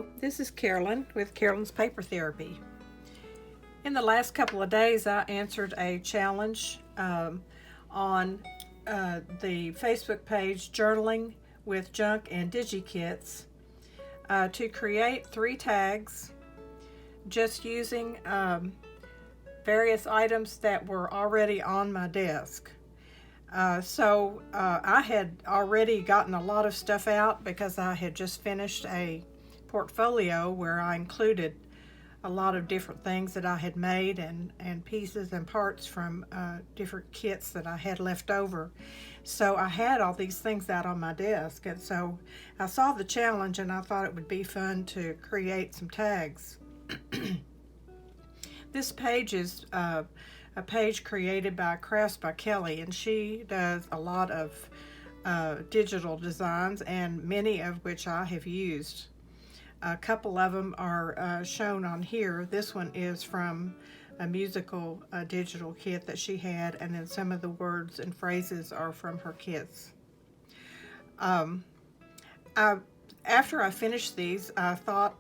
Hello, this is Carolyn with Carolyn's Paper Therapy. In the last couple of days, I answered a challenge on the Facebook page Journaling with Junk and DigiKits to create 3 tags just using various items that were already on my desk. So I had already gotten a lot of stuff out because I had just finished a portfolio where I included a lot of different things that I had made and pieces and parts from different kits that I had left over. So I had all these things out on my desk, and so I saw the challenge and I thought it would be fun to create some tags. This page is a page created by Crafts by Kelly, and she does a lot of digital designs, and many of which I have used. A couple of them are shown on here. This one is from a musical digital kit that she had, and then some of the words and phrases are from her kits. After I finished these, I thought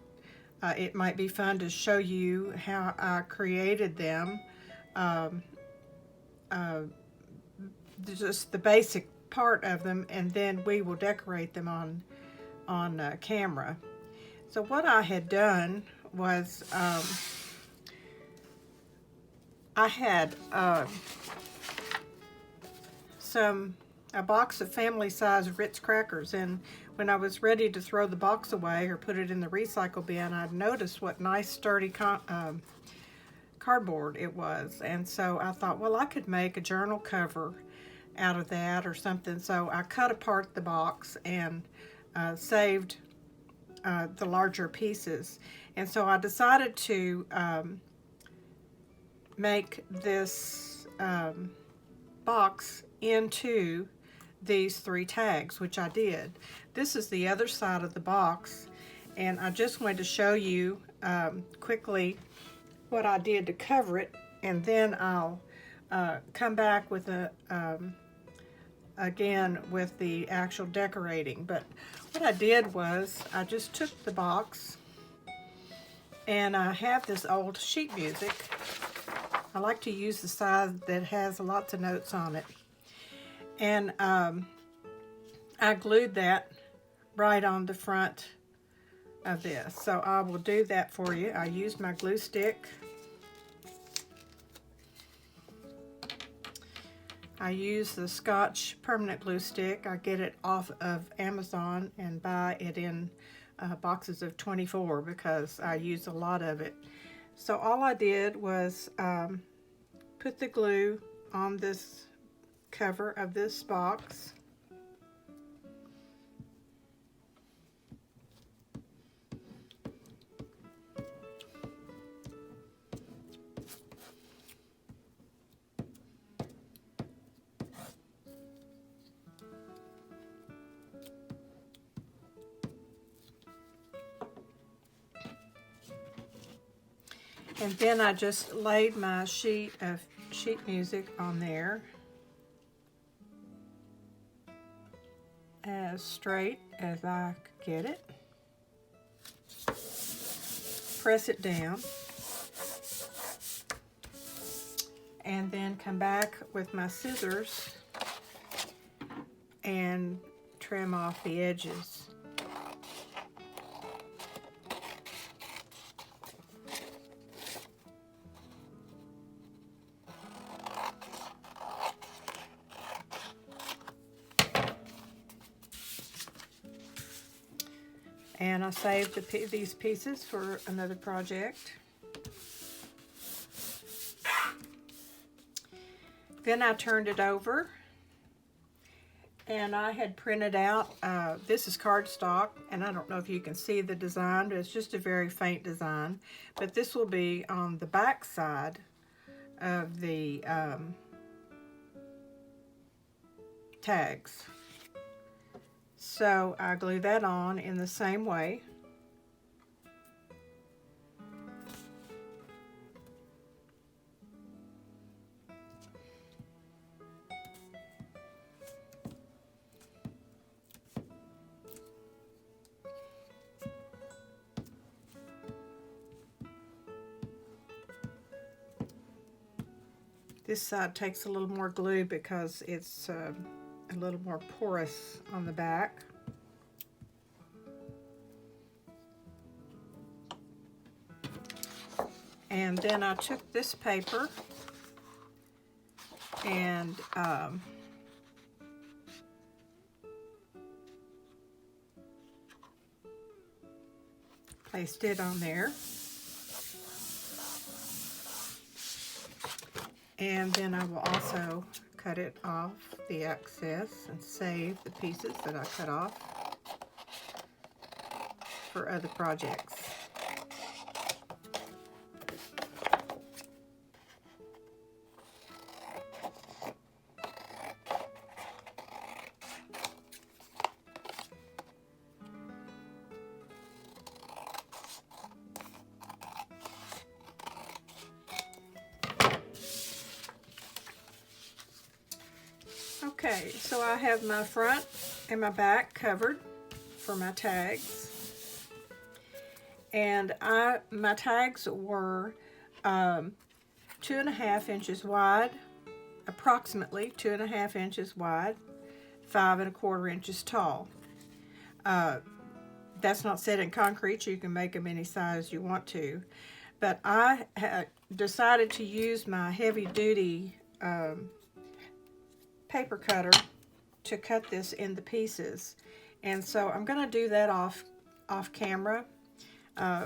it might be fun to show you how I created them. Just the basic part of them, and then we will decorate them on camera. So what I had done was I had a box of family-size Ritz crackers, and when I was ready to throw the box away or put it in the recycle bin, I noticed what nice sturdy cardboard it was, and so I thought, well, I could make a journal cover out of that or something. So I cut apart the box and saved the larger pieces, and so I decided to make this box into these 3 tags, which I did. This is the other side of the box, and I just wanted to show you quickly what I did to cover it, and then I'll come back with again with the actual decorating. But what I did was I just took the box, and I have this old sheet music. I like to use the side that has lots of notes on it, and I glued that right on the front of this. So I will do that for you. I used my glue stick. I use the Scotch permanent glue stick. I get it off of Amazon and buy it in boxes of 24 because I use a lot of it. So all I did was put the glue on this cover of this box. And then I just laid my sheet of sheet music on there as straight as I could get it. Press it down. And then come back with my scissors and trim off the edges. And I saved these pieces for another project. Then I turned it over, and I had printed out, this is cardstock, and I don't know if you can see the design, but it's just a very faint design. But this will be on the back side of the tags. So I glue that on in the same way. This side takes a little more glue because it's a little more porous on the back. And then I took this paper and placed it on there. And then I will also cut it off, the excess, and save the pieces that I cut off for other projects. Okay, so I have my front and my back covered for my tags. And my tags were 2.5 inches wide, approximately 2.5 inches wide, 5.25 inches tall. That's not set in concrete. You can make them any size you want to. But I decided to use my heavy-duty paper cutter to cut this into pieces. And so I'm going to do that off camera.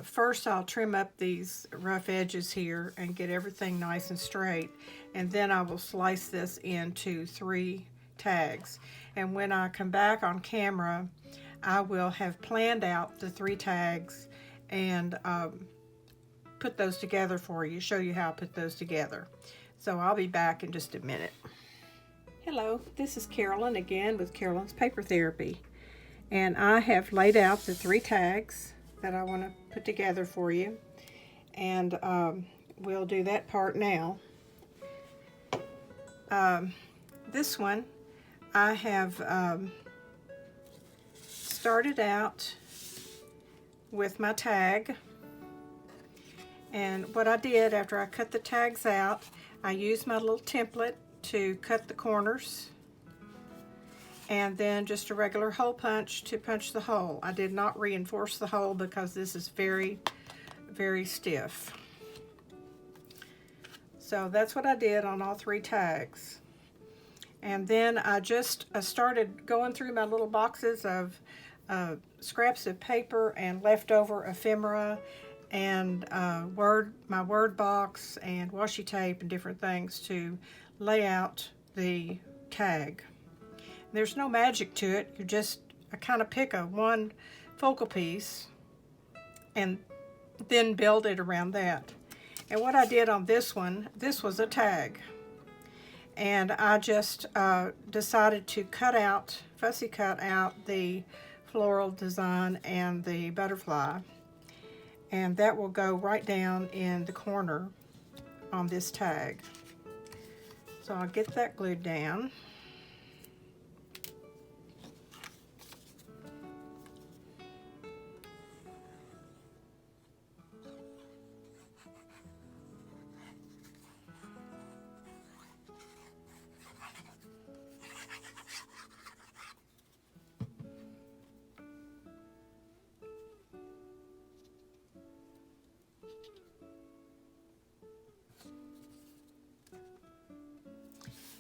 First I'll trim up these rough edges here and get everything nice and straight, and then I will slice this into 3 tags. And when I come back on camera, I will have planned out the 3 tags and put those together for you, show you how I put those together. So I'll be back in just a minute. Hello, this is Carolyn again with Carolyn's Paper Therapy, and I have laid out the 3 tags that I want to put together for you, and we'll do that part now. This one I have started out with my tag, and what I did after I cut the tags out, I used my little template to cut the corners, and then just a regular hole punch to punch the hole. I did not reinforce the hole because this is very, very stiff. So that's what I did on all 3 tags. And then I started going through my little boxes of scraps of paper and leftover ephemera and my word box and washi tape and different things to lay out the tag. There's no magic to it. You just kind of pick one focal piece and then build it around that. And what I did on this one, this was a tag, and I just decided to fussy cut out the floral design and the butterfly, and that will go right down in the corner on this tag. So I'll get that glued down.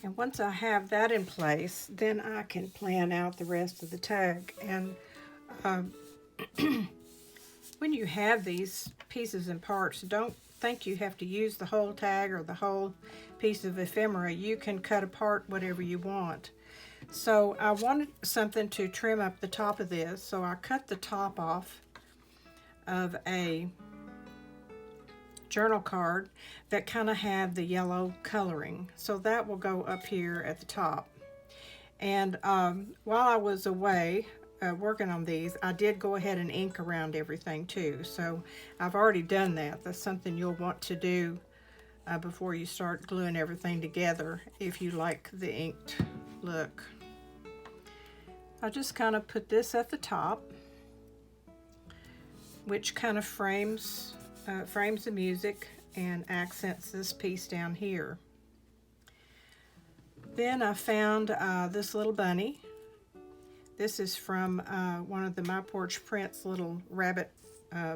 And once I have that in place, then I can plan out the rest of the tag. And when you have these pieces and parts, don't think you have to use the whole tag or the whole piece of ephemera. You can cut apart whatever you want. So I wanted something to trim up the top of this, so I cut the top off of a journal card that kind of had the yellow coloring, so that will go up here at the top. And while I was away working on these, I did go ahead and ink around everything too, so I've already done that. That's something you'll want to do before you start gluing everything together if you like the inked look. I just kind of put this at the top, which kind of frames the music and accents this piece down here. Then I found this little bunny. This is from one of the My Porch Prints little rabbit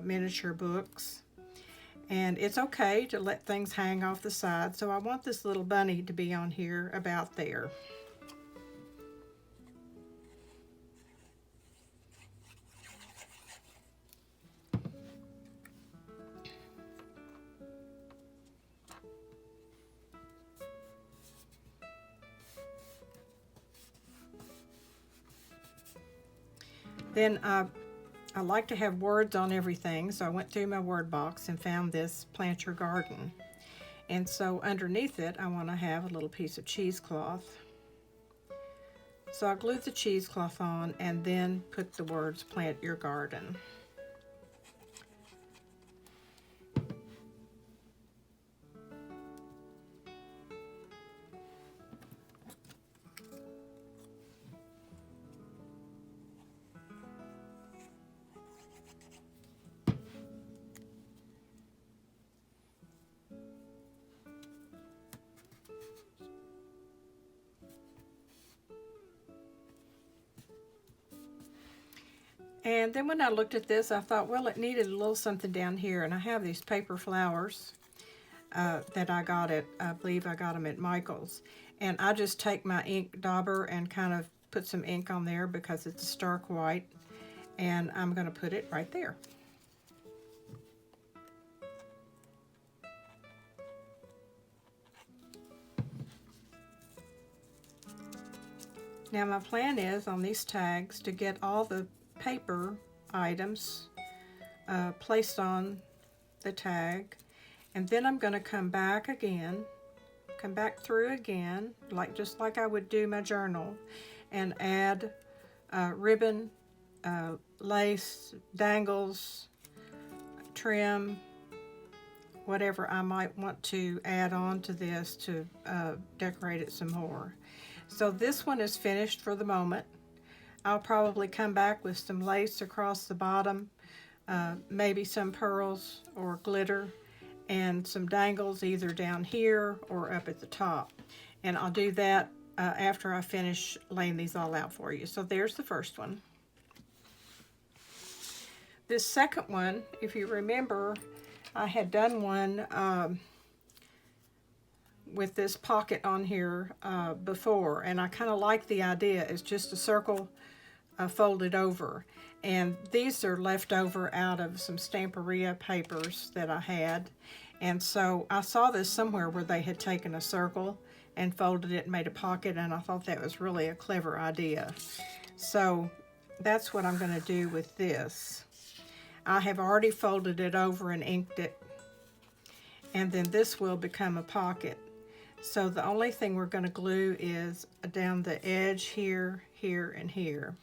miniature books. And it's okay to let things hang off the side, so I want this little bunny to be on here about there. Then I like to have words on everything, so I went through my word box and found this Plant Your Garden. And so underneath it, I want to have a little piece of cheesecloth. So I glued the cheesecloth on and then put the words Plant Your Garden. And then when I looked at this, I thought, well, it needed a little something down here. And I have these paper flowers that I got at, I believe I got them at Michael's. And I just take my ink dauber and kind of put some ink on there because it's a stark white. And I'm going to put it right there. Now my plan is on these tags to get all the paper items placed on the tag, and then I'm going to come back through again, just like I would do my journal, and add ribbon, lace, dangles, trim, whatever I might want to add on to this to decorate it some more. So this one is finished for the moment. I'll probably come back with some lace across the bottom, maybe some pearls or glitter, and some dangles either down here or up at the top. And I'll do that after I finish laying these all out for you. So there's the first one. This second one, if you remember, I had done one with this pocket on here before, and I kind of like the idea. It's just a circle folded over, and these are left over out of some Stamperia papers that I had, and so I saw this somewhere where they had taken a circle and folded it and made a pocket, and I thought that was really a clever idea. So that's what I'm going to do with this. I have already folded it over and inked it, and then this will become a pocket. So the only thing we're going to glue is down the edge here, here, and here.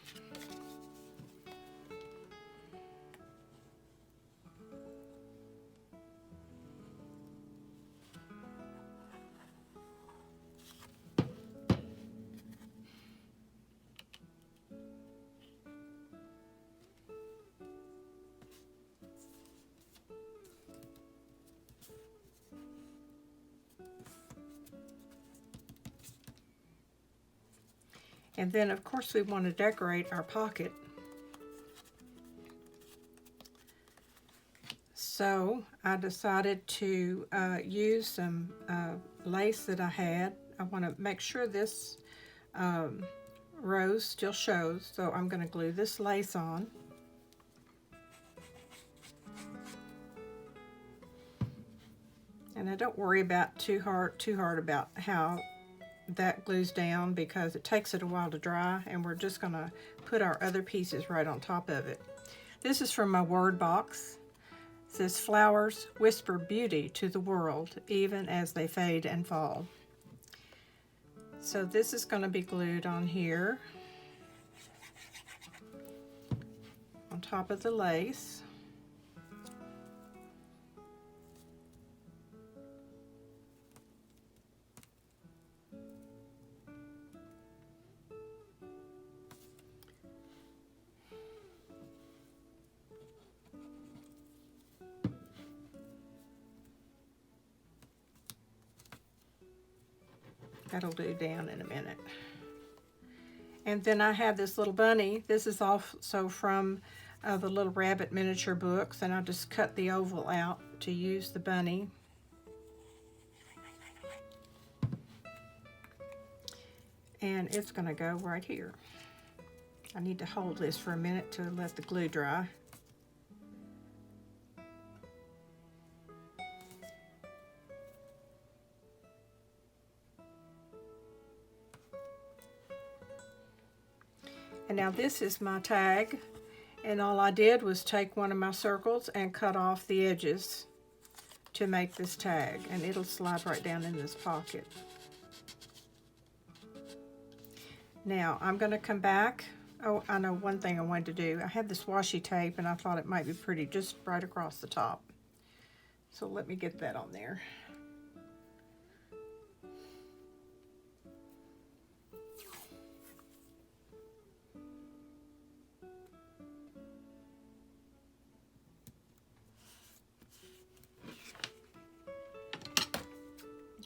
And then, of course, we want to decorate our pocket. So I decided to use some lace that I had. I want to make sure this rose still shows, so I'm going to glue this lace on. And I don't worry about too hard about how that glues down, because it takes it a while to dry, and we're just going to put our other pieces right on top of it. This is from my word box. It says, "Flowers whisper beauty to the world, even as they fade and fall." So this is going to be glued on here, on top of the lace. That'll do down in a minute. And then I have this little bunny. This is also from the Little Rabbit miniature books, and I just cut the oval out to use the bunny. And it's going to go right here. I need to hold this for a minute to let the glue dry. And now this is my tag, and all I did was take one of my circles and cut off the edges to make this tag, and it'll slide right down in this pocket. Now I'm going to come back. Oh, I know one thing I wanted to do. I had this washi tape and I thought it might be pretty just right across the top. So let me get that on there.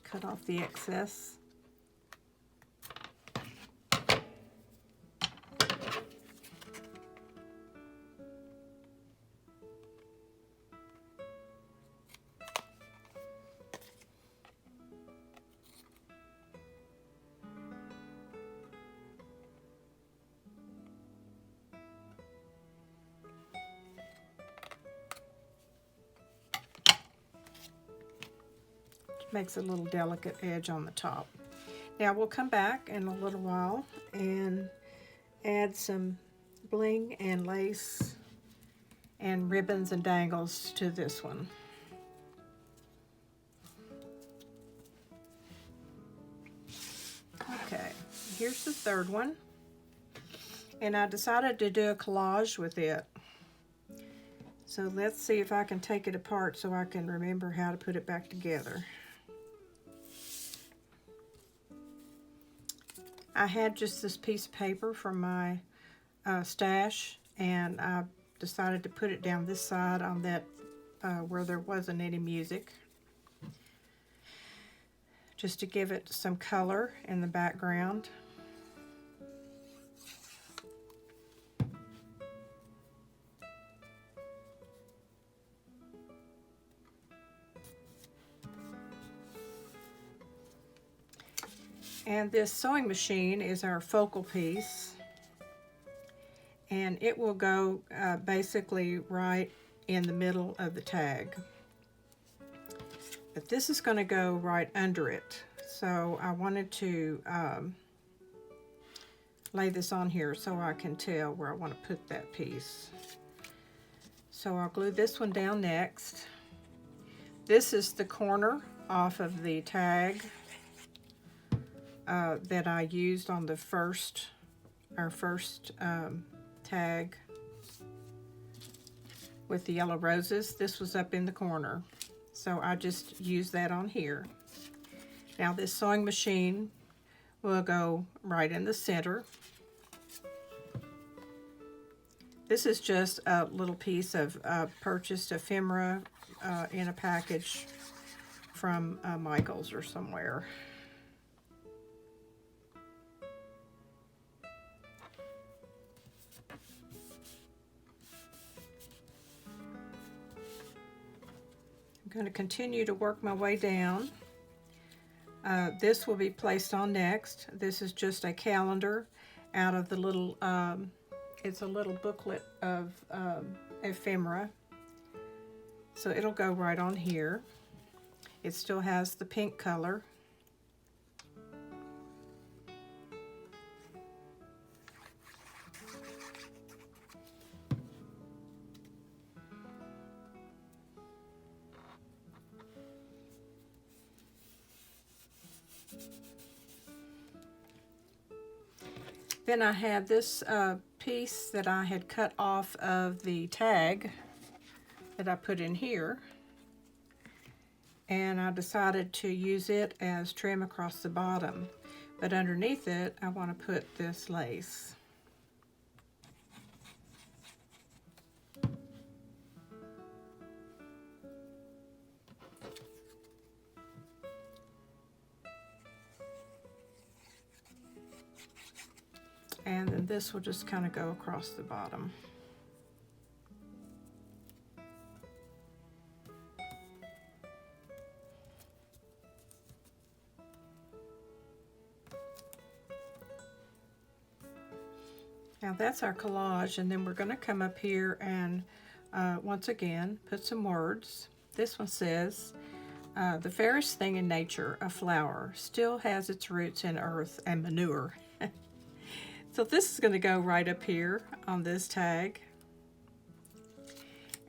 Cut off the excess. Makes a little delicate edge on the top. Now we'll come back in a little while and add some bling and lace and ribbons and dangles to this one. Okay, here's the third one, and I decided to do a collage with it. So let's see if I can take it apart so I can remember how to put it back together. I had just this piece of paper from my stash, and I decided to put it down this side on that where there wasn't any music, just to give it some color in the background. And this sewing machine is our focal piece, and it will go basically right in the middle of the tag. But this is going to go right under it, so I wanted to lay this on here so I can tell where I want to put that piece. So I'll glue this one down next. This is the corner off of the tag that I used on the our first tag with the yellow roses. This was up in the corner, so I just used that on here. Now this sewing machine will go right in the center. This is just a little piece of purchased ephemera in a package from Michael's or somewhere. I'm going to continue to work my way down. This will be placed on next. This is just a calendar out of the little, it's a little booklet of ephemera. So it'll go right on here. It still has the pink color. Then I had this piece that I had cut off of the tag that I put in here, and I decided to use it as trim across the bottom, but underneath it I want to put this lace. and then this will just kind of go across the bottom. Now that's our collage, and then we're going to come up here and once again put some words. This one says, the fairest thing in nature, a flower, still has its roots in earth and manure. So this is going to go right up here on this tag.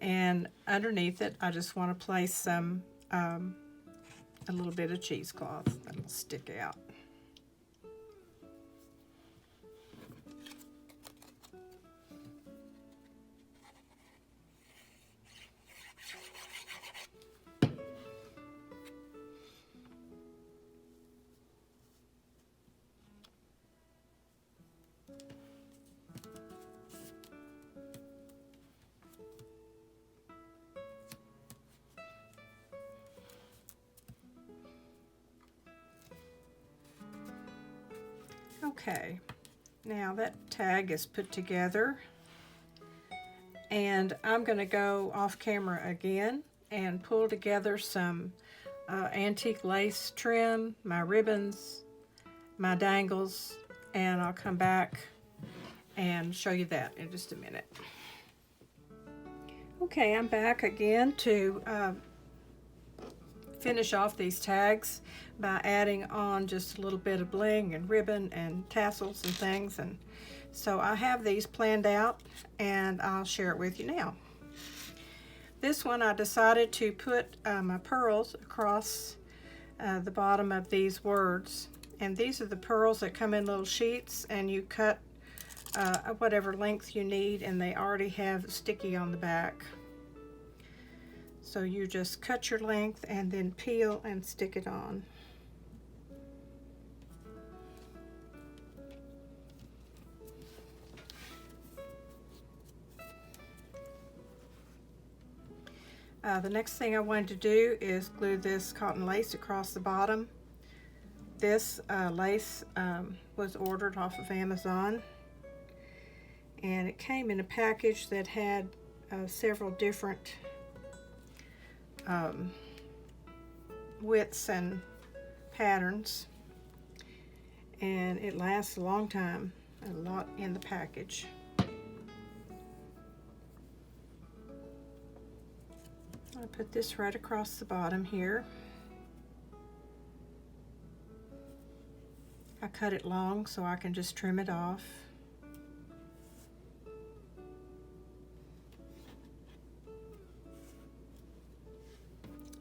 And underneath it, I just want to place some, a little bit of cheesecloth that'll stick out. Okay, now that tag is put together, and I'm going to go off camera again and pull together some antique lace trim, my ribbons, my dangles, and I'll come back and show you that in just a minute. Okay, I'm back again to finish off these tags by adding on just a little bit of bling and ribbon and tassels and things, and so I have these planned out and I'll share it with you now. This one I decided to put my pearls across the bottom of these words, and these are the pearls that come in little sheets, and you cut whatever length you need, and they already have sticky on the back. So you just cut your length and then peel and stick it on. The next thing I wanted to do is glue this cotton lace across the bottom. This lace was ordered off of Amazon, and it came in a package that had several different widths and patterns, and it lasts a long time, a lot in the package. I put this right across the bottom here. I cut it long so I can just trim it off.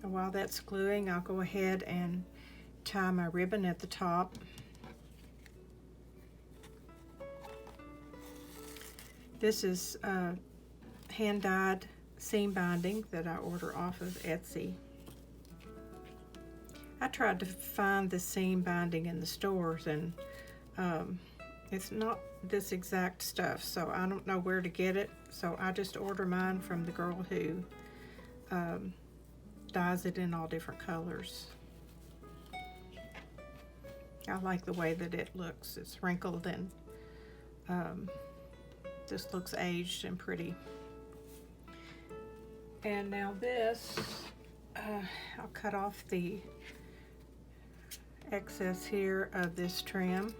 And while that's gluing, I'll go ahead and tie my ribbon at the top. This is hand-dyed seam binding that I order off of Etsy. I tried to find the seam binding in the stores, and it's not this exact stuff, so I don't know where to get it, so I just order mine from the girl who dyes it in all different colors. I like the way that it looks. It's wrinkled and just looks aged and pretty. And now this, I'll cut off the excess here of this trim.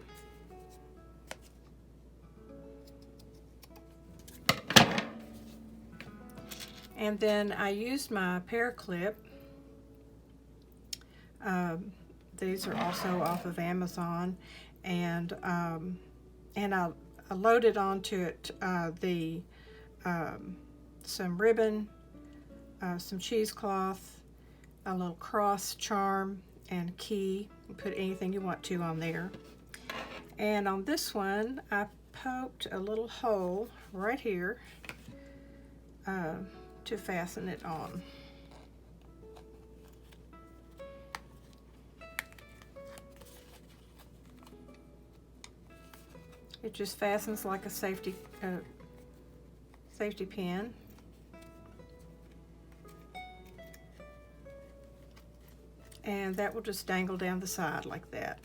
And then I used my pear clip. These are also off of Amazon, and I loaded onto it some ribbon, some cheesecloth, a little cross charm, and key. You put anything you want to on there. And on this one, I poked a little hole right here to fasten it on. It just fastens like a safety pin. And that will just dangle down the side like that.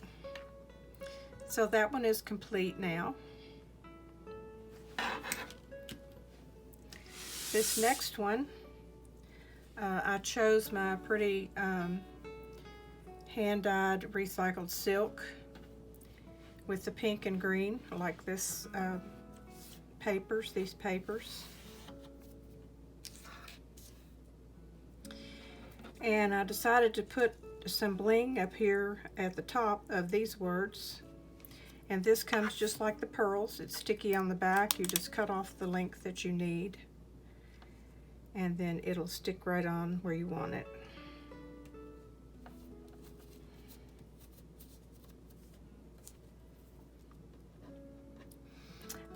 So that one is complete now. This next one, I chose my pretty hand-dyed recycled silk with the pink and green, like this these papers. And I decided to put some bling up here at the top of these words. And this comes just like the pearls. It's sticky on the back. You just cut off the length that you need, and then it'll stick right on where you want it.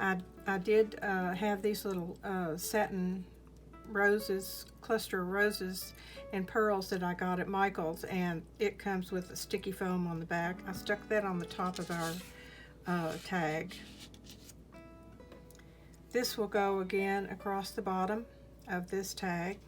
I did have these little satin roses, cluster of roses and pearls that I got at Michael's, and it comes with a sticky foam on the back. I stuck that on the top of our tag. This will go again across the bottom of this tag.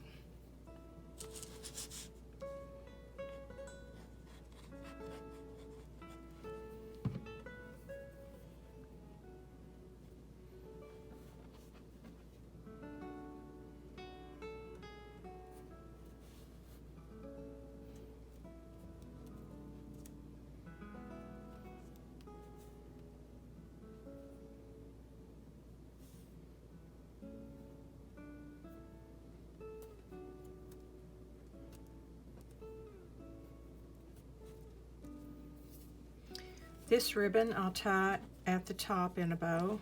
This ribbon I'll tie at the top in a bow.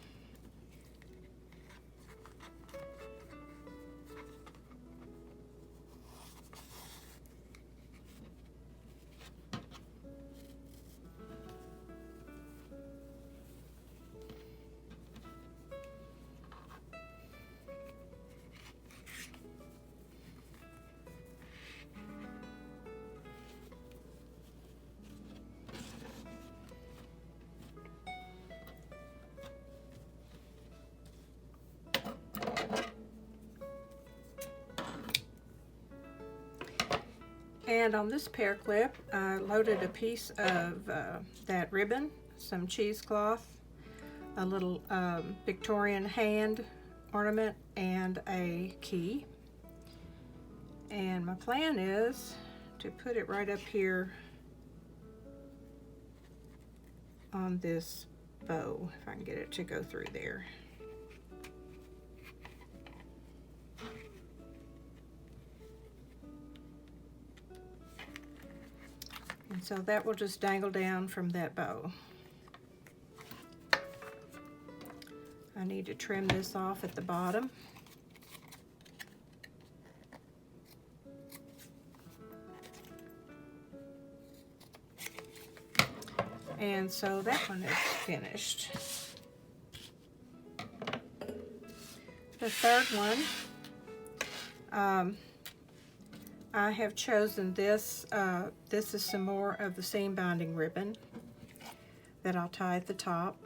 And on this pear clip, I loaded a piece of that ribbon, some cheesecloth, a little Victorian hand ornament, and a key. And my plan is to put it right up here on this bow, if I can get it to go through there. And so that will just dangle down from that bow. I need to trim this off at the bottom. And so that one is finished. The third one, I have chosen this. This is some more of the seam binding ribbon that I'll tie at the top.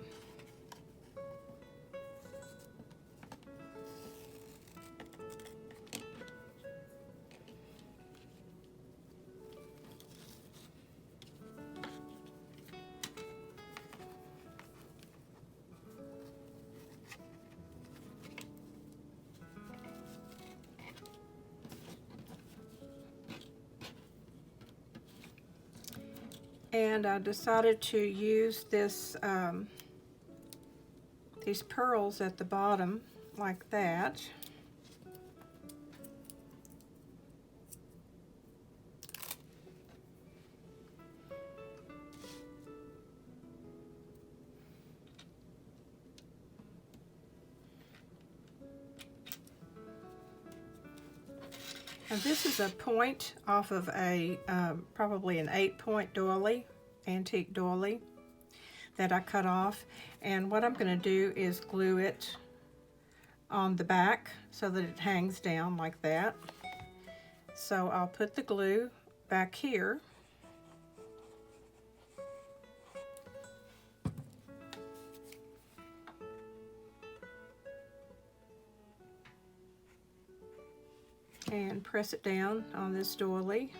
And I decided to use this these pearls at the bottom like that. And this is a point off of a probably an 8-point doily, antique doily that I cut off. And what I'm going to do is glue it on the back so that it hangs down like that. So I'll put the glue back here. And press it down on this doily.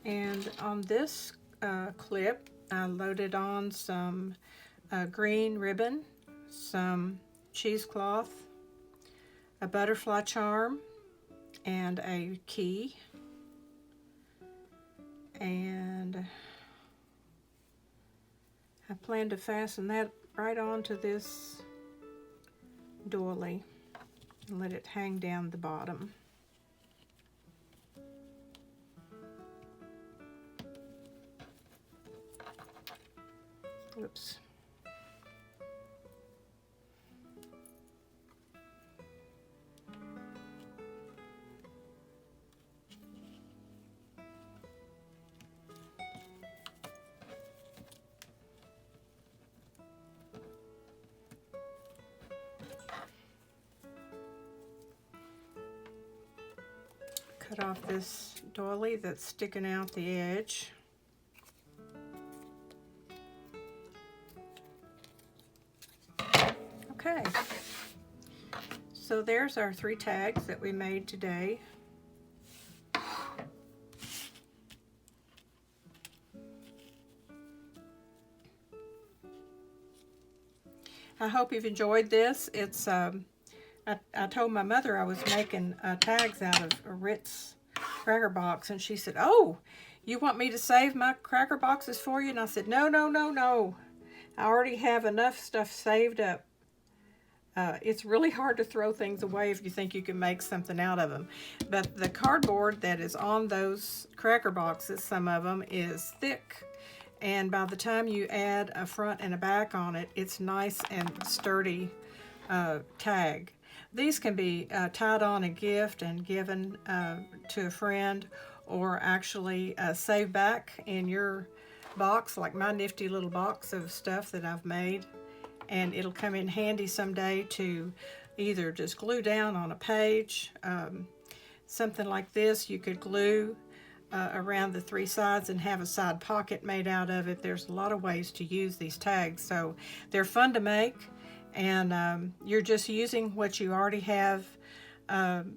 And on this clip, I loaded on some green ribbon, some cheesecloth, a butterfly charm, and a key. And I plan to fasten that right onto this doily and let it hang down the bottom. Oops. Cut off this doily that's sticking out the edge. Okay, so there's our 3 tags that we made today. I hope you've enjoyed this. It's I told my mother I was making tags out of a Ritz cracker box, and she said, "Oh, you want me to save my cracker boxes for you?" And I said, "No, no, no, no. I already have enough stuff saved up." It's really hard to throw things away if you think you can make something out of them. But the cardboard that is on those cracker boxes, some of them, is thick. And by the time you add a front and a back on it, it's nice and sturdy tag. These can be tied on a gift and given to a friend, or actually saved back in your box, like my nifty little box of stuff that I've made. And it'll come in handy someday to either just glue down on a page. Something like this you could glue around the 3 sides and have a side pocket made out of it. There's a lot of ways to use these tags, so they're fun to make, and you're just using what you already have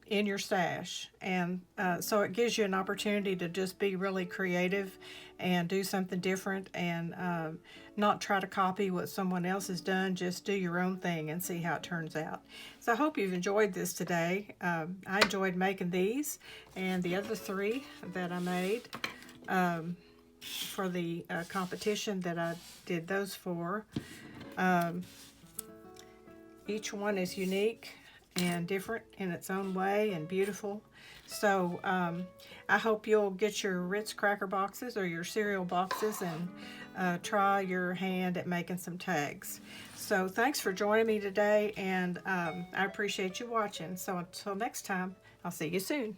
in your stash, and so it gives you an opportunity to just be really creative and do something different, and not try to copy what someone else has done. Just do your own thing and see how it turns out. So I hope you've enjoyed this today. I enjoyed making these and the other 3 that I made for the competition that I did those for. Each one is unique and different in its own way and beautiful. So I hope you'll get your Ritz cracker boxes or your cereal boxes and try your hand at making some tags. So thanks for joining me today, and I appreciate you watching. So until next time, I'll see you soon.